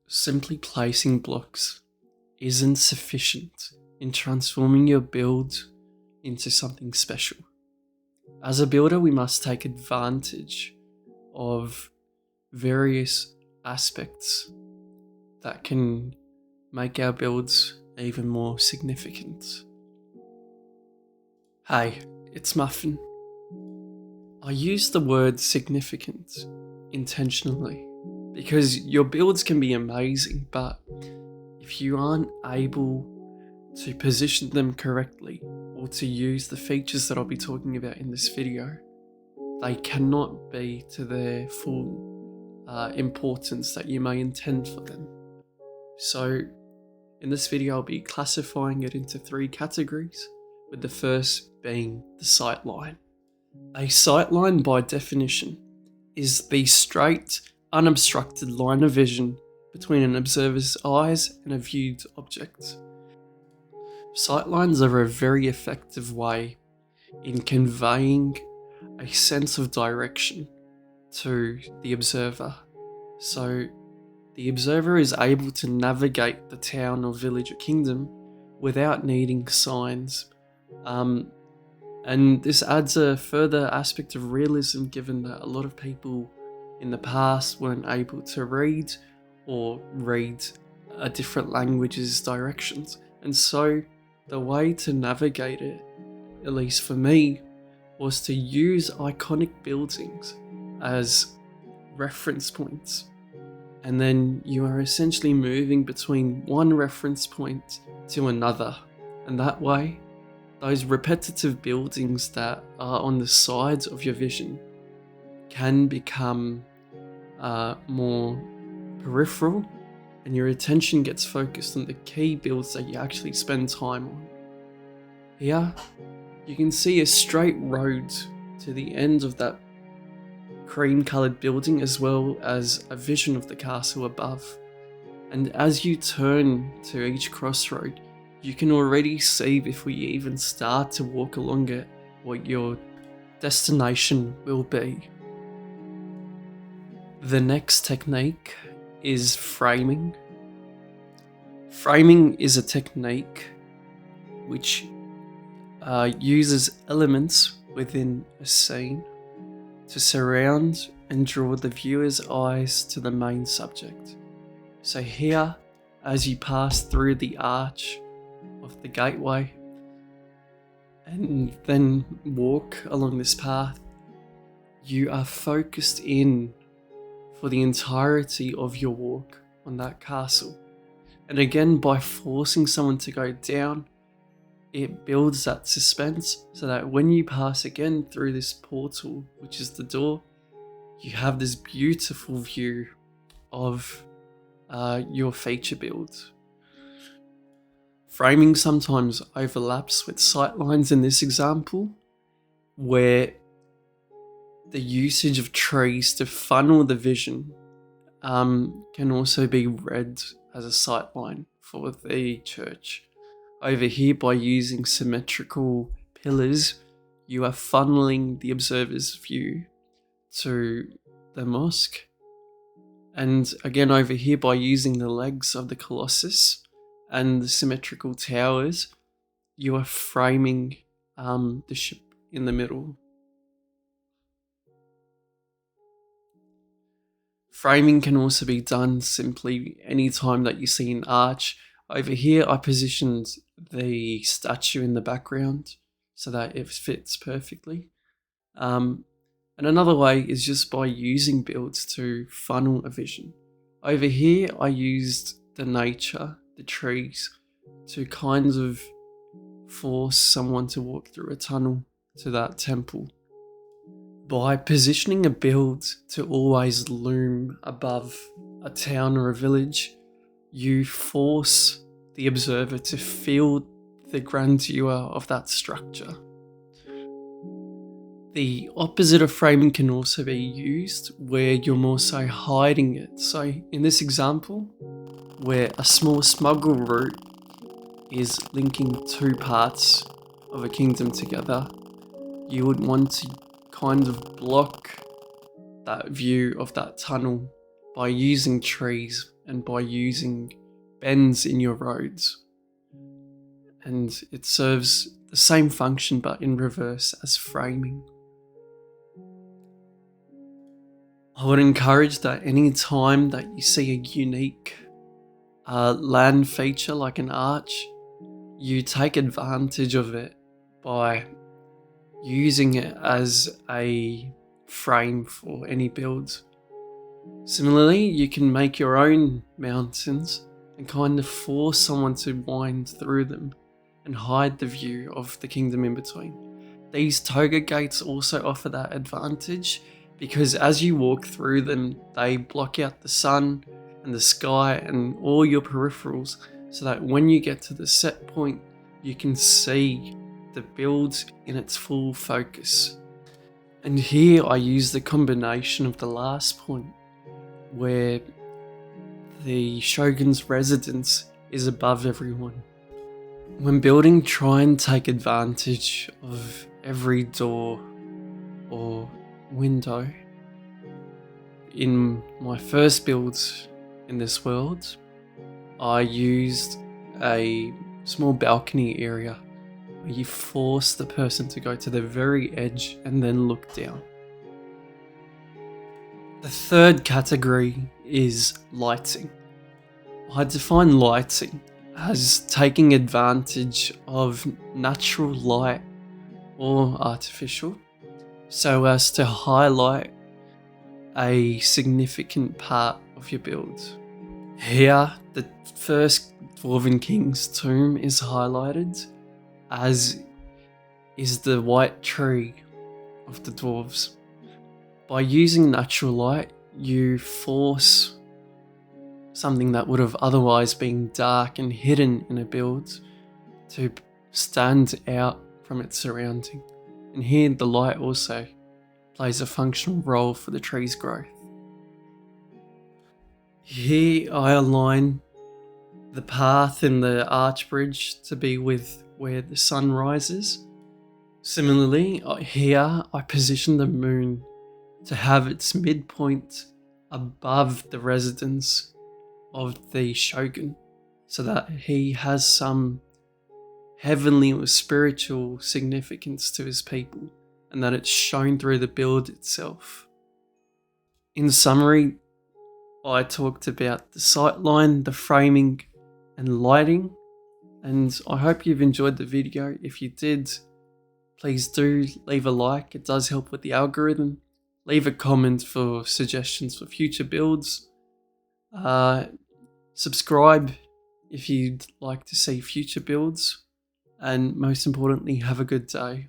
simply placing blocks isn't sufficient in transforming your build into something special. As a builder, we must take advantage of various aspects that can make our builds even more significant. Hey, it's Muffin. I use the word significant intentionally because your builds can be amazing, but if you aren't able to position them correctly or to use the features that I'll be talking about in this video, they cannot be to their full importance that you may intend for them. So in this video, I'll be classifying it into 3 categories, with the first being the sightline. A sightline, by definition, is the straight, unobstructed line of vision between an observer's eyes and a viewed object. Sightlines are a very effective way in conveying a sense of direction to the observer. So the observer is able to navigate the town or village or kingdom without needing signs. And this adds a further aspect of realism, given that a lot of people in the past weren't able to read or read a different language's directions. And so the way to navigate it, at least for me, was to use iconic buildings as reference points. And then you are essentially moving between one reference point to another. And that way, those repetitive buildings that are on the sides of your vision can become more peripheral, and your attention gets focused on the key builds that you actually spend time on. Here, you can see a straight road to the end of that cream-coloured building, as well as a vision of the castle above. And as you turn to each crossroad, you can already see, before you even start to walk along it, what your destination will be. The next technique is framing. Framing is a technique which uses elements within a scene to surround and draw the viewer's eyes to the main subject. So here, as you pass through the arch of the gateway and then walk along this path, you are focused in for the entirety of your walk on that castle. And again, by forcing someone to go down, it builds that suspense so that when you pass again through this portal, which is the door, you have this beautiful view of your feature build. Framing sometimes overlaps with sightlines in this example, where the usage of trees to funnel the vision can also be read as a sightline for the church. Over here, by using symmetrical pillars, you are funneling the observer's view to the mosque. And again, over here, by using the legs of the Colossus and the symmetrical towers, you are framing the ship in the middle. Framing can also be done simply anytime that you see an arch. Over here, I positioned the statue in the background so that it fits perfectly. And another way is just by using builds to funnel a vision. Over here, I used the nature, the trees, to kind of force someone to walk through a tunnel to that temple. By positioning a build to always loom above a town or a village, you force the observer to feel the grandeur of that structure. The opposite of framing can also be used where you're more so hiding it. So in this example, where a small smuggle route is linking 2 parts of a kingdom together, you would want to kind of block that view of that tunnel by using trees and by using bends in your roads. And it serves the same function but in reverse as framing. I would encourage that any time that you see a unique land feature like an arch, you take advantage of it by using it as a frame for any build. Similarly, you can make your own mountains and kind of force someone to wind through them and hide the view of the kingdom in between. These toga gates also offer that advantage because as you walk through them, they block out the sun and the sky and all your peripherals, so that when you get to the set point, you can see the build in its full focus. And here I use the combination of the last point, where the shogun's residence is above everyone. When building, try and take advantage of every door or window. In my first builds in this world, I used a small balcony area where you force the person to go to the very edge and then look down. The third category is lighting. I define lighting as taking advantage of natural light or artificial so as to highlight a significant part of your build. Here, the first Dwarven King's tomb is highlighted, as is the white tree of the dwarves. By using natural light, you force something that would have otherwise been dark and hidden in a build to stand out from its surrounding. And here the light also plays a functional role for the tree's growth. Here I align the path in the arch bridge to be with where the sun rises. Similarly, here I position the moon to have its midpoint above the residence of the shogun, so that he has some heavenly or spiritual significance to his people, and that it's shown through the build itself. In summary, I talked about the sightline, the framing, and lighting, and I hope you've enjoyed the video. If you did, please do leave a like, it does help with the algorithm. Leave a comment for suggestions for future builds. Subscribe if you'd like to see future builds, and most importantly, have a good day.